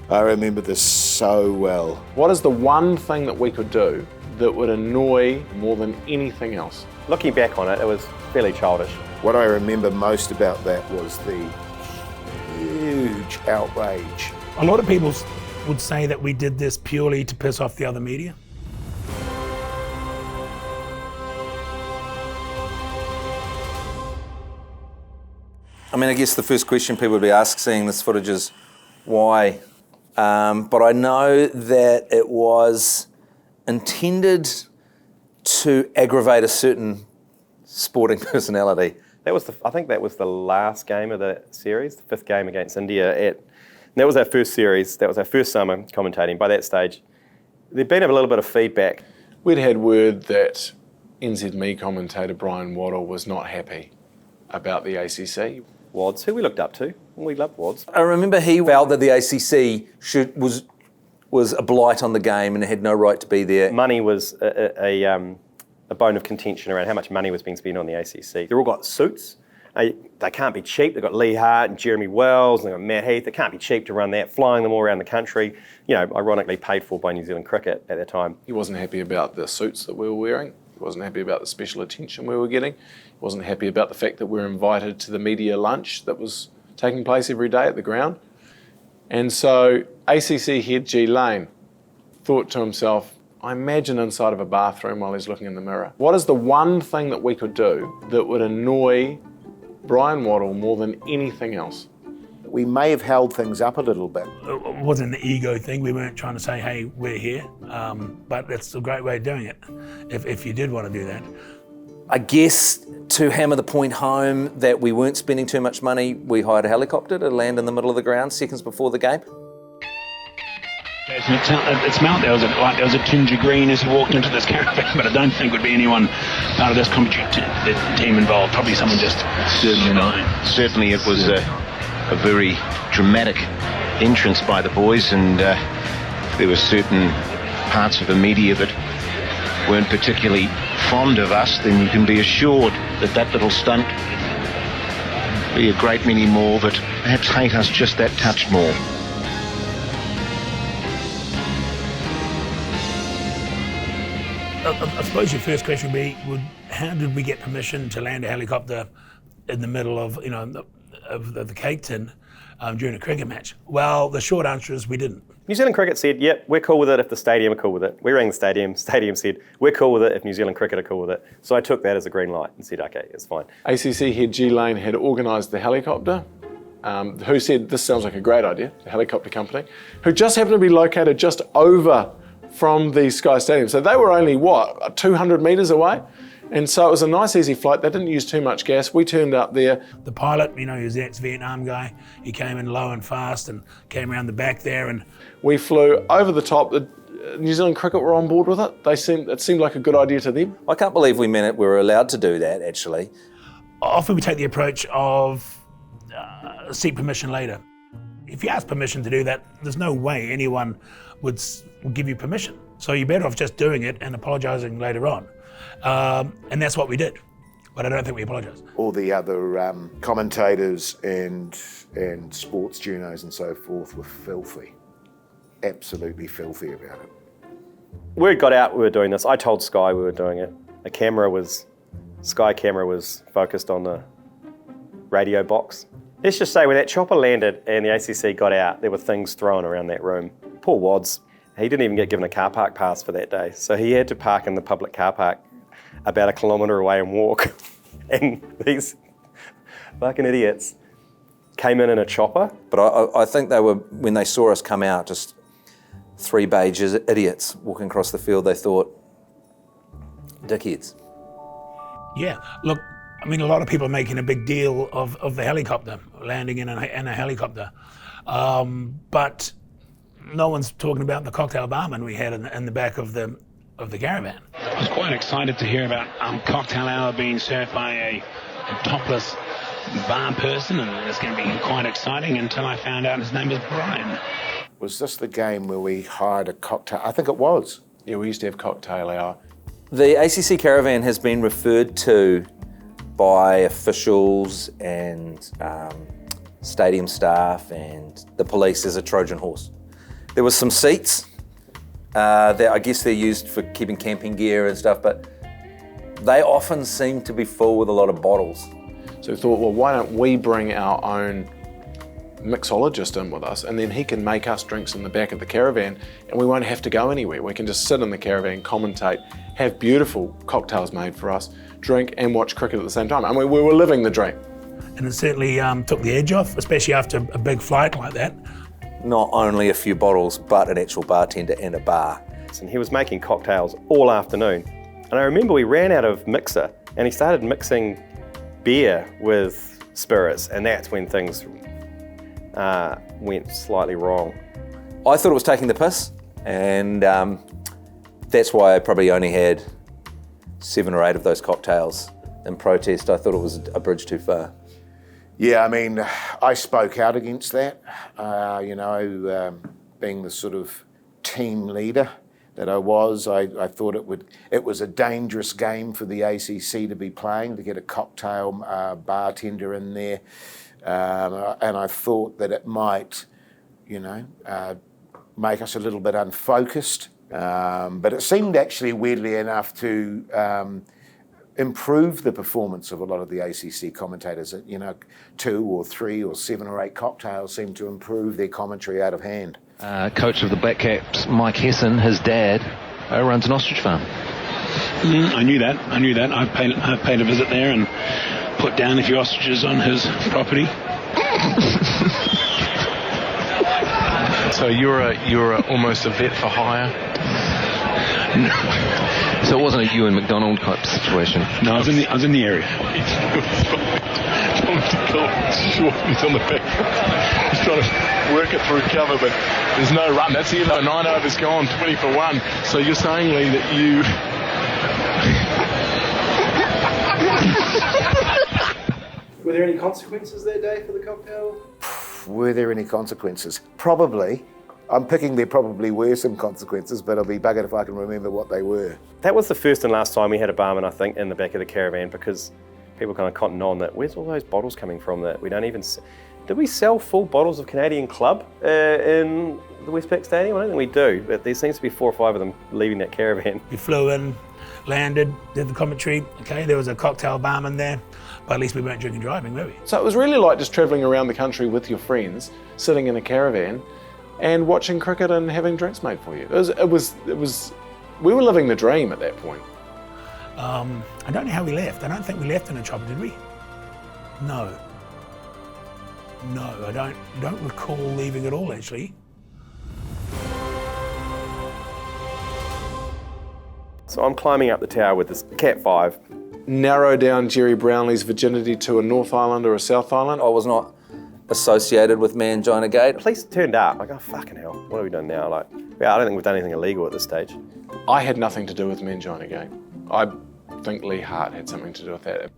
I remember this so well. What is the one thing that we could do that would annoy more than anything else? Looking back on it, it was fairly childish. What I remember most about that was the huge outrage. A lot of people would say that we did this purely to piss off the other media. I mean, I guess the first question people would be asking seeing this footage is, why? But I know that it was intended to aggravate a certain sporting personality. I think that was the last game of the series, the 5th game against India. That was our first series, that was our first summer commentating. By that stage, there'd been a little bit of feedback. We'd had word that NZME commentator Brian Waddle was not happy about the ACC. Wads, who we looked up to. We loved Wads. I remember he felt that the ACC was a blight on the game and it had no right to be there. Money was a bone of contention around how much money was being spent on the ACC. They've all got suits. They can't be cheap. They've got Lee Hart and Jeremy Wells and they've got Matt Heath. They can't be cheap to run that, flying them all around the country. You know, ironically paid for by New Zealand Cricket at that time. He wasn't happy about the suits that we were wearing. He wasn't happy about the special attention we were getting. He wasn't happy about the fact that we were invited to the media lunch that was taking place every day at the ground. And so ACC head G Lane thought to himself, I imagine inside of a bathroom while he's looking in the mirror, what is the one thing that we could do that would annoy Brian Waddle more than anything else? We may have held things up a little bit. It wasn't an ego thing. We weren't trying to say, hey, we're here. But that's a great way of doing it, if you did want to do that. I guess to hammer the point home that we weren't spending too much money, we hired a helicopter to land in the middle of the ground seconds before the game. Jason, it smelled there was a tinge of green as he walked into this caravan, but I don't think would be anyone part of this team involved. Probably someone just Certainly it was a very dramatic entrance by the boys, and there were certain parts of the media that weren't particularly fond of us. Then you can be assured that that little stunt be a great many more that perhaps hate us just that touch more. I suppose your first question would be, how did we get permission to land a helicopter in the middle of the Cape Tin during a cricket match? Well, the short answer is we didn't. New Zealand Cricket said, yep, we're cool with it if the stadium are cool with it. We rang the stadium said, we're cool with it if New Zealand Cricket are cool with it. So I took that as a green light and said, okay, it's fine. ACC head G Lane had organised the helicopter, who said, this sounds like a great idea, the helicopter company, who just happened to be located just over from the Sky Stadium. So they were only, 200 metres away? And so it was a nice, easy flight. They didn't use too much gas. We turned up there. The pilot, he was the ex-Vietnam guy. He came in low and fast and came around the back there. And we flew over the top. The New Zealand Cricket were on board with it. It seemed like a good idea to them. I can't believe we were allowed to do that, actually. Often we take the approach of seek permission later. If you ask permission to do that, there's no way anyone would give you permission. So you're better off just doing it and apologising later on. And that's what we did, but I don't think we apologised. All the other commentators and sports journos and so forth were filthy, absolutely filthy about it. Word got out we were doing this. I told Sky we were doing it. Sky camera was focused on the radio box. Let's just say when that chopper landed and the ACC got out, there were things thrown around that room. Poor Wads, he didn't even get given a car park pass for that day, so he had to park in the public car park about a kilometre away and walk. And these fucking idiots came in a chopper. But I think they were, when they saw us come out, just 3 beige idiots walking across the field, they thought, dickheads. Yeah, look, a lot of people are making a big deal of the helicopter, landing in a helicopter. But no one's talking about the cocktail barman we had in the back of the caravan. I was quite excited to hear about cocktail hour being served by a topless bar person, and it's going to be quite exciting until I found out his name was Brian. Was this the game where we hired a cocktail? I think it was. Yeah, we used to have cocktail hour. The ACC caravan has been referred to by officials and stadium staff and the police as a Trojan horse. There was some seats that I guess they're used for keeping camping gear and stuff, but they often seem to be full with a lot of bottles. So we thought, well, why don't we bring our own mixologist in with us, and then he can make us drinks in the back of the caravan, and we won't have to go anywhere. We can just sit in the caravan, commentate, have beautiful cocktails made for us, drink and watch cricket at the same time. I mean, we were living the dream. And it certainly took the edge off, especially after a big flight like that. Not only a few bottles, but an actual bartender and a bar. And he was making cocktails all afternoon. And I remember we ran out of mixer, and he started mixing beer with spirits, and that's when things went slightly wrong. I thought it was taking the piss, and that's why I probably only had 7 or 8 of those cocktails in protest. I thought it was a bridge too far. Yeah, I mean, I spoke out against that, being the sort of team leader that I was. I thought it was a dangerous game for the ACC to be playing, to get a cocktail bartender in there. And I thought that it might, make us a little bit unfocused. But it seemed actually, weirdly enough, to improve the performance of a lot of the ACC commentators. 2 or 3 or 7 or 8 cocktails seemed to improve their commentary out of hand. Coach of the Black Caps, Mike Hesson, his dad, runs an ostrich farm. I knew that. I paid a visit there and put down a few ostriches on his property. So you're almost a vet for hire? So it wasn't a Ewan McDonald type situation? No, I was in the area. He's on the back. He's trying to work it through cover, but there's no run. That's it. 9 overs gone, 20 for 1. So you're saying, Lee, that you... Were there any consequences that day for the cocktail? Were there any consequences? Probably. I'm picking there probably were some consequences, but I'll be buggered if I can remember what they were. That was the first and last time we had a barman, I think, in the back of the caravan, because people kind of cottoned on that. Where's all those bottles coming from that we don't even... Did we sell full bottles of Canadian Club in the Westpac Stadium? I don't think we do, but there seems to be 4 or 5 of them leaving that caravan. We flew in, landed, did the commentary. Okay, there was a cocktail barman there, but at least we weren't drinking driving, were we? So it was really like just travelling around the country with your friends, sitting in a caravan and watching cricket and having drinks made for you. It was we were living the dream at that point. I don't know how we left. I don't think we left in a chopper, did we? No, I don't recall leaving at all, actually. So I'm climbing up the tower with this Cat 5. Narrow down Jerry Brownlee's virginity to a North Island or a South Island. I was not associated with Mangina Gate. Police turned up. Like, oh, fucking hell, what have we done now? Like, yeah, I don't think we've done anything illegal at this stage. I had nothing to do with Mangina Gate. I think Lee Hart had something to do with that.